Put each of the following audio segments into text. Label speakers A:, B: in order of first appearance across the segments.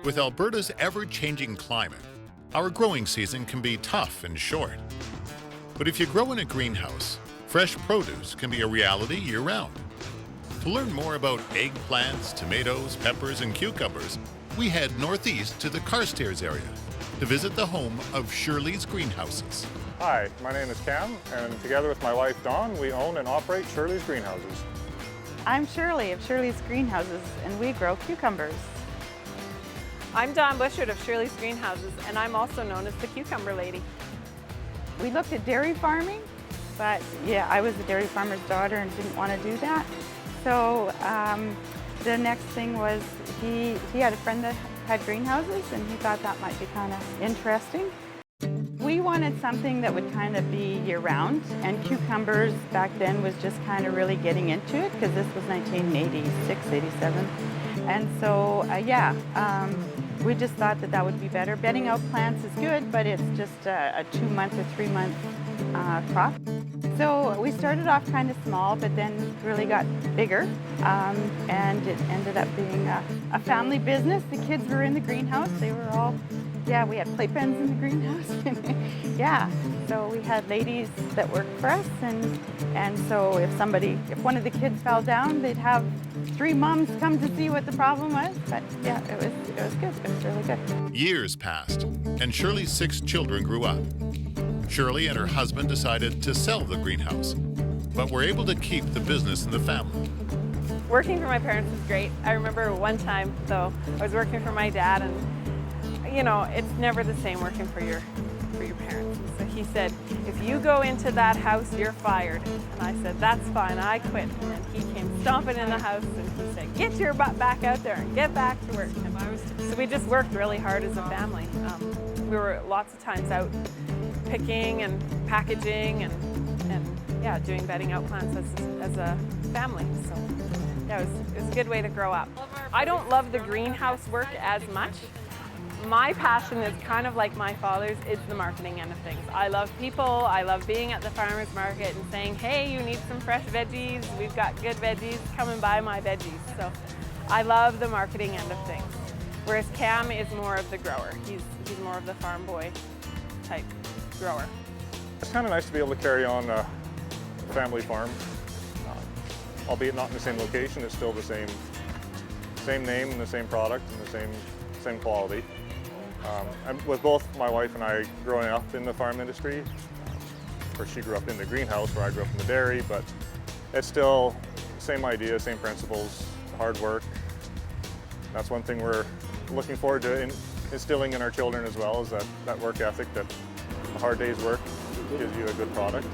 A: With Alberta's ever-changing climate, our growing season can be tough and short. But if you grow in a greenhouse, fresh produce can be a reality year-round. To learn more about eggplants, tomatoes, peppers, and cucumbers, we head northeast to the Carstairs area to visit the home of Shirley's greenhouses.
B: Hi, my name is Cam, and together with my wife Dawn, we own and operate Shirley's Greenhouses.
C: I'm Shirley of Shirley's Greenhouses, and we grow cucumbers.
D: I'm Dawn Bushard of Shirley's Greenhouses, and I'm also known as the Cucumber Lady.
C: We looked at dairy farming, but yeah, I was a dairy farmer's daughter and didn't want to do that. So the next thing was he had a friend that had greenhouses, and he thought that might be kind of interesting. We wanted something that would kind of be year-round, and cucumbers back then was just kind of really getting into it because this was 1986, 87. And so, we just thought that that would be better. Bedding out plants is good, but it's just a 2-month or 3-month crop. So we started off kind of small, but then really got bigger, and it ended up being a family business. The kids were in the greenhouse. They were all, we had playpens in the greenhouse. So we had ladies that worked for us, and so if one of the kids fell down, they'd have 3 moms come to see what the problem was. But yeah, it was good. It was really good.
A: Years passed, and Shirley's 6 children grew up. Shirley and her husband decided to sell the greenhouse, but were able to keep the business in the family.
D: Working for my parents was great. I remember one time, though, I was working for my dad, and you know, it's never the same working for your parents. So he said, if you go into that house, you're fired. And I said, that's fine, I quit. And then he came stomping in the house and he said, get your butt back out there and get back to work. So we just worked really hard as a family. We were lots of times out picking and packaging and doing bedding out plants as a family. So yeah, it was a good way to grow up. I don't love the greenhouse work as much. My passion is kind of like my father's, it's the marketing end of things. I love people, I love being at the farmer's market and saying, hey, you need some fresh veggies, we've got good veggies, come and buy my veggies. So I love the marketing end of things. Whereas Cam is more of the grower. He's more of the farm boy type grower.
B: It's kind of nice to be able to carry on a family farm, albeit not in the same location. It's still the same name and the same product and the same quality. With both my wife and I growing up in the farm industry, of course she grew up in the greenhouse where I grew up in the dairy, but it's still same idea, same principles, hard work. That's one thing we're looking forward to instilling in our children as well, is that work ethic, that a hard day's work gives you a good product.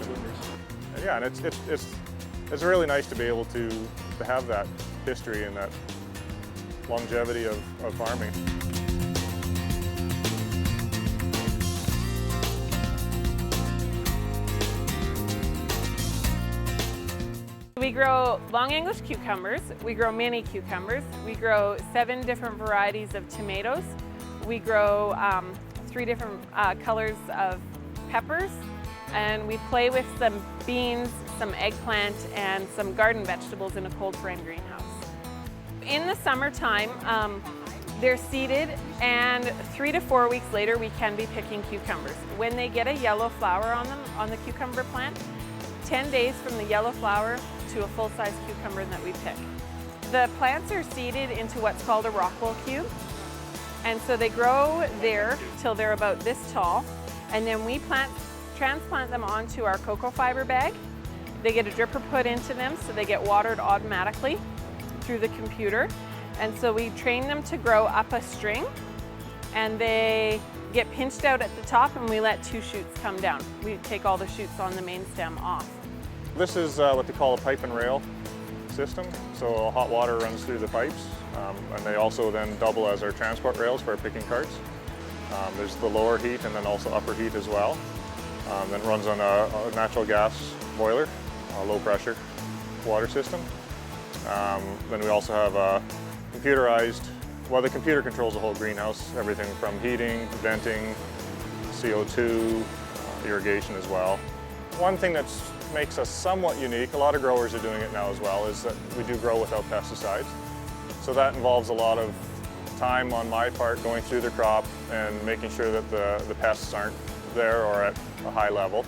B: And it's really nice to be able to have that history and that longevity of farming.
D: We grow long English cucumbers, we grow mini cucumbers, we grow 7 different varieties of tomatoes, we grow 3 different colors of peppers, and we play with some beans, some eggplant, and some garden vegetables in a cold frame greenhouse. In the summertime, they're seeded, and 3 to 4 weeks later we can be picking cucumbers. When they get a yellow flower on them, on the cucumber plant, 10 days from the yellow flower to a full-size cucumber that we pick. The plants are seeded into what's called a Rockwell cube, and so they grow there till they're about this tall, and then we transplant them onto our cocoa fiber bag. They get a dripper put into them so they get watered automatically through the computer, and so we train them to grow up a string, and they get pinched out at the top, and we let 2 shoots come down. We take all the shoots on the main stem off.
B: This is what they call a pipe and rail system. So hot water runs through the pipes, and they also then double as our transport rails for our picking carts. There's the lower heat and then also upper heat as well. Then runs on a natural gas boiler, a low pressure water system. Then we also have a computerized, well, the computer controls the whole greenhouse, everything from heating, venting, CO2, irrigation as well. One thing that makes us somewhat unique, a lot of growers are doing it now as well, is that we do grow without pesticides. So that involves a lot of time on my part going through the crop and making sure that the pests aren't there or at a high level.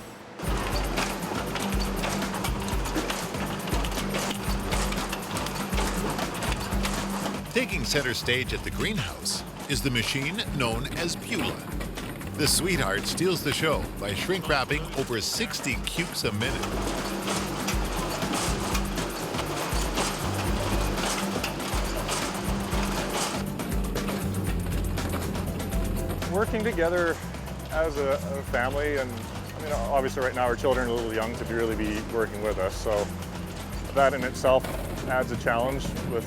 A: Taking center stage at the greenhouse is the machine known as Beulah. The sweetheart steals the show by shrink wrapping over 60 cubes a minute.
B: Working together as a family, and I mean, obviously right now our children are a little young to really be working with us, so that in itself adds a challenge with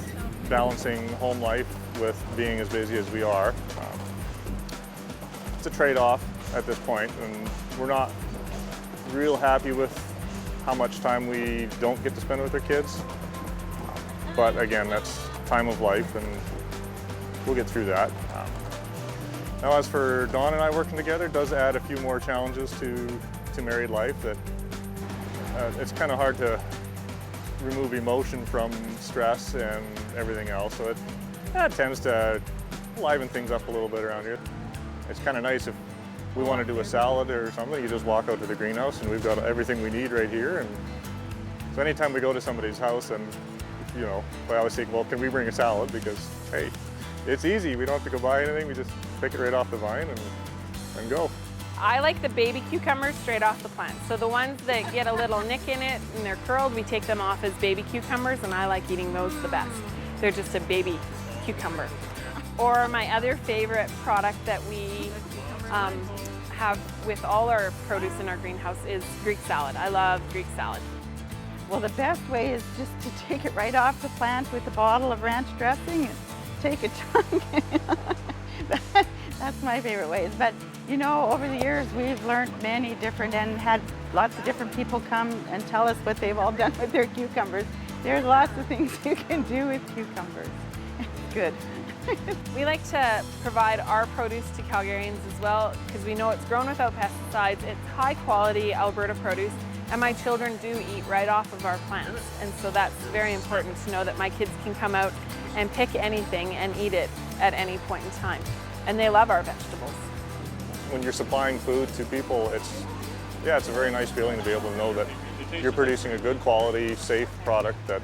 B: balancing home life with being as busy as we are. It's a trade-off at this point, and we're not real happy with how much time we don't get to spend with our kids. But again, that's time of life, and we'll get through that. Now, as for Dawn and I working together, it does add a few more challenges to married life. That it's kind of hard to remove emotion from stress and everything else, so that tends to liven things up a little bit around here. It's kind of nice if we want to do a salad or something, you just walk out to the greenhouse and we've got everything we need right here. And so anytime we go to somebody's house, and you know, I always think, well, can we bring a salad? Because hey, it's easy, we don't have to go buy anything, we just pick it right off the vine and go.
D: I like the baby cucumbers straight off the plant. So the ones that get a little nick in it and they're curled, we take them off as baby cucumbers, and I like eating those the best. They're just a baby cucumber. Or my other favorite product that we have with all our produce in our greenhouse is Greek salad. I love Greek salad.
C: Well, the best way is just to take it right off the plant with a bottle of ranch dressing and take a chunk. That's my favorite ways. But you know, over the years we've learned many different and had lots of different people come and tell us what they've all done with their cucumbers. There's lots of things you can do with cucumbers. It's good.
D: We like to provide our produce to Calgarians as well because we know it's grown without pesticides. It's high quality Alberta produce, and my children do eat right off of our plants. And so that's very important to know that my kids can come out and pick anything and eat it at any point in time. And they love our vegetables.
B: When you're supplying food to people, it's a very nice feeling to be able to know that you're producing a good quality, safe product that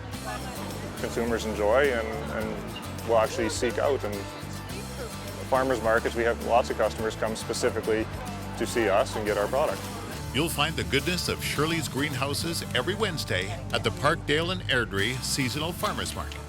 B: consumers enjoy and will actually seek out. And farmers markets, we have lots of customers come specifically to see us and get our product.
A: You'll find the goodness of Shirley's greenhouses every Wednesday at the Parkdale and Airdrie Seasonal Farmers Market.